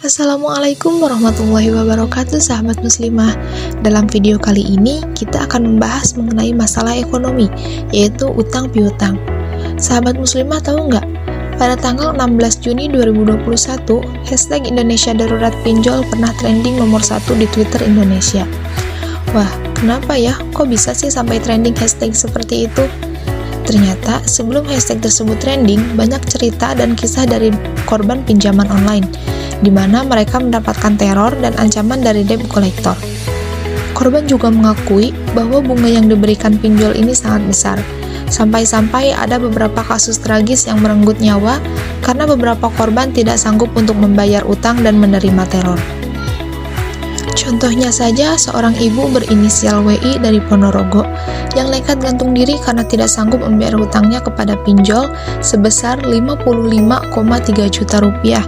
Assalamualaikum warahmatullahi wabarakatuh, sahabat muslimah. Dalam video kali ini kita akan membahas mengenai masalah ekonomi, yaitu utang piutang. Sahabat muslimah tahu nggak? Pada tanggal 16 Juni 2021, hashtag Indonesia Darurat Pinjol pernah trending nomor 1 di Twitter Indonesia. Wah, kenapa ya? Kok bisa sih sampai trending hashtag seperti itu? Ternyata sebelum hashtag tersebut trending, banyak cerita dan kisah dari korban pinjaman online, di mana mereka mendapatkan teror dan ancaman dari debt collector. Korban juga mengakui bahwa bunga yang diberikan pinjol ini sangat besar, sampai-sampai ada beberapa kasus tragis yang merenggut nyawa karena beberapa korban tidak sanggup untuk membayar utang dan menerima teror. Contohnya saja seorang ibu berinisial WI dari Ponorogo yang nekat gantung diri karena tidak sanggup membayar hutangnya kepada pinjol sebesar 55,3 juta rupiah.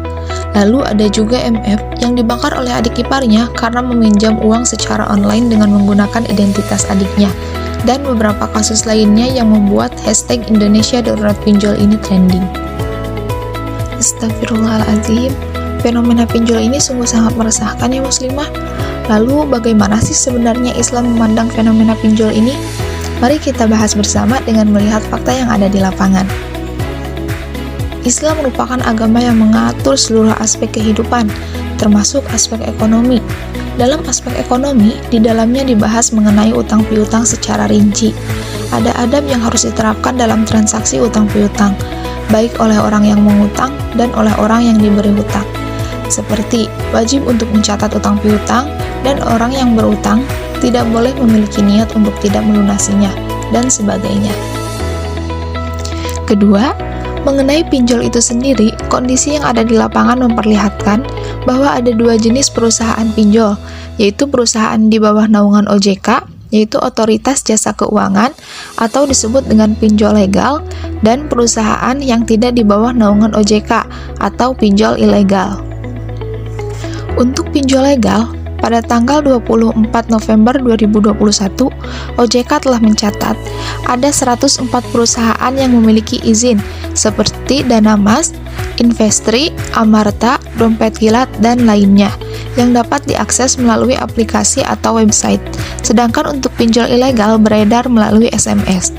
Lalu ada juga MF yang dibakar oleh adik iparnya karena meminjam uang secara online dengan menggunakan identitas adiknya, dan beberapa kasus lainnya yang membuat hashtag Indonesia Darurat Pinjol ini trending. Astagfirullahaladzim, fenomena pinjol ini sungguh sangat meresahkan ya muslimah. Lalu bagaimana sih sebenarnya Islam memandang fenomena pinjol ini? Mari kita bahas bersama dengan melihat fakta yang ada di lapangan. Islam merupakan agama yang mengatur seluruh aspek kehidupan, termasuk aspek ekonomi. Dalam aspek ekonomi, di dalamnya dibahas mengenai utang piutang secara rinci. Ada adab yang harus diterapkan dalam transaksi utang piutang, baik oleh orang yang mengutang dan oleh orang yang diberi hutang. Seperti wajib untuk mencatat utang piutang, dan orang yang berutang tidak boleh memiliki niat untuk tidak melunasinya, dan sebagainya. Kedua, mengenai pinjol itu sendiri, kondisi yang ada di lapangan memperlihatkan bahwa ada dua jenis perusahaan pinjol, yaitu perusahaan di bawah naungan OJK, yaitu Otoritas Jasa Keuangan, atau disebut dengan pinjol legal, dan perusahaan yang tidak di bawah naungan OJK, atau pinjol ilegal. Untuk pinjol legal, pada tanggal 24 November 2021, OJK telah mencatat ada 104 perusahaan yang memiliki izin seperti Danamas, Investri, Amarta, Dompet Kilat, dan lainnya yang dapat diakses melalui aplikasi atau website. Sedangkan untuk pinjol ilegal beredar melalui SMS.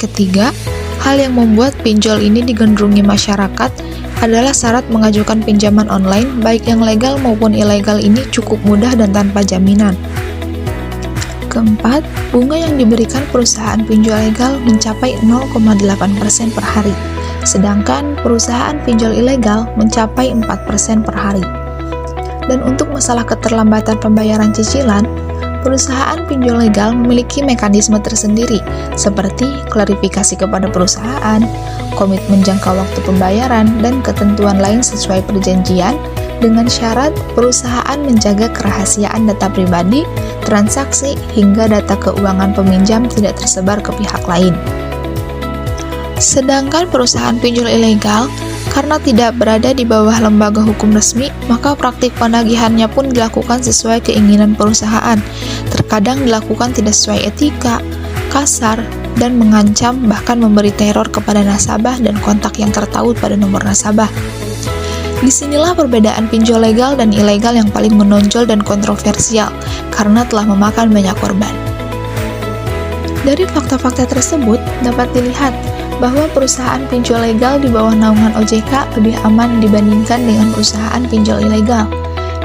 Ketiga, hal yang membuat pinjol ini digandrungi masyarakat adalah syarat mengajukan pinjaman online, baik yang legal maupun ilegal ini cukup mudah dan tanpa jaminan. Keempat, bunga yang diberikan perusahaan pinjol legal mencapai 0,8% per hari, sedangkan perusahaan pinjol ilegal mencapai 4% per hari. Dan untuk masalah keterlambatan pembayaran cicilan, perusahaan pinjol legal memiliki mekanisme tersendiri, seperti klarifikasi kepada perusahaan, komitmen jangka waktu pembayaran, dan ketentuan lain sesuai perjanjian, dengan syarat perusahaan menjaga kerahasiaan data pribadi, transaksi, hingga data keuangan peminjam tidak tersebar ke pihak lain. Sedangkan perusahaan pinjol ilegal, karena tidak berada di bawah lembaga hukum resmi, maka praktik penagihannya pun dilakukan sesuai keinginan perusahaan. Terkadang dilakukan tidak sesuai etika, kasar, dan mengancam bahkan memberi teror kepada nasabah dan kontak yang tertaut pada nomor nasabah. Disinilah perbedaan pinjol legal dan ilegal yang paling menonjol dan kontroversial karena telah memakan banyak korban. Dari fakta-fakta tersebut dapat dilihat bahwa perusahaan pinjol legal di bawah naungan OJK lebih aman dibandingkan dengan perusahaan pinjol ilegal.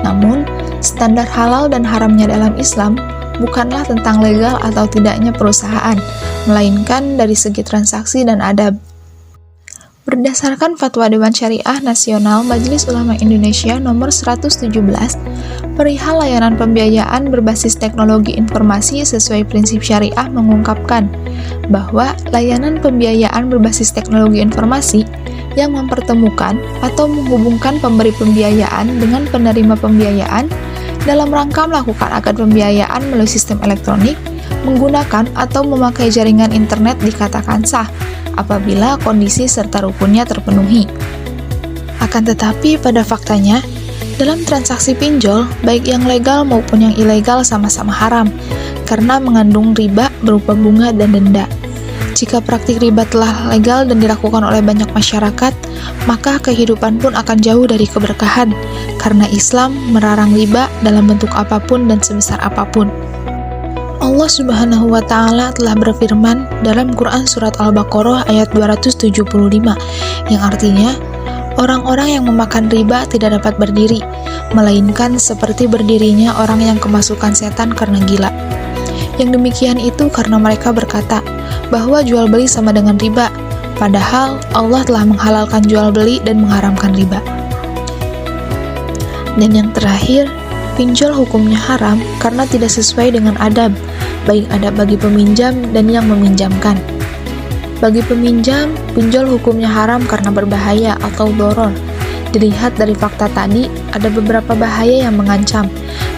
Namun, standar halal dan haramnya dalam Islam bukanlah tentang legal atau tidaknya perusahaan, melainkan dari segi transaksi dan adab. Berdasarkan Fatwa Dewan Syariah Nasional Majelis Ulama Indonesia nomor 117, perihal layanan pembiayaan berbasis teknologi informasi sesuai prinsip syariah mengungkapkan bahwa layanan pembiayaan berbasis teknologi informasi yang mempertemukan atau menghubungkan pemberi pembiayaan dengan penerima pembiayaan dalam rangka melakukan akad pembiayaan melalui sistem elektronik, menggunakan atau memakai jaringan internet dikatakan sah apabila kondisi serta rukunnya terpenuhi. Akan tetapi pada faktanya, dalam transaksi pinjol, baik yang legal maupun yang ilegal sama-sama haram, karena mengandung riba berupa bunga dan denda. Jika praktik riba telah legal dan dilakukan oleh banyak masyarakat, maka kehidupan pun akan jauh dari keberkahan, karena Islam melarang riba dalam bentuk apapun dan sebesar apapun. Allah Subhanahu wa Ta'ala telah berfirman dalam Quran Surat Al-Baqarah ayat 275, yang artinya, orang-orang yang memakan riba tidak dapat berdiri, melainkan seperti berdirinya orang yang kemasukan setan karena gila. Yang demikian itu karena mereka berkata bahwa jual beli sama dengan riba, padahal Allah telah menghalalkan jual beli dan mengharamkan riba. Dan yang terakhir, pinjol hukumnya haram karena tidak sesuai dengan adab, baik adab bagi peminjam dan yang meminjamkan. Bagi peminjam, pinjol hukumnya haram karena berbahaya atau doror. Dilihat dari fakta tadi, ada beberapa bahaya yang mengancam,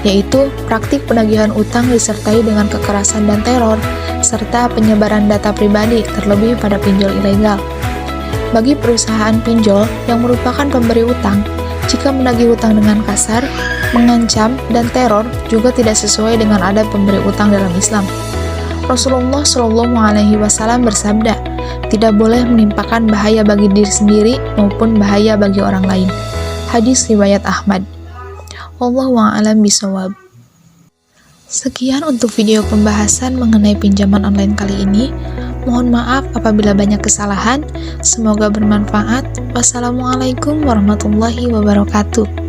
yaitu praktik penagihan utang disertai dengan kekerasan dan teror, serta penyebaran data pribadi terlebih pada pinjol ilegal. Bagi perusahaan pinjol yang merupakan pemberi utang, jika menagih utang dengan kasar, mengancam, dan teror juga tidak sesuai dengan adab pemberi utang dalam Islam. Rasulullah SAW bersabda, tidak boleh menimpakan bahaya bagi diri sendiri maupun bahaya bagi orang lain. Hadis riwayat Ahmad. Wallahu a'lam bishawab. Sekian untuk video pembahasan mengenai pinjaman online kali ini. Mohon maaf apabila banyak kesalahan. Semoga bermanfaat. Wassalamualaikum warahmatullahi wabarakatuh.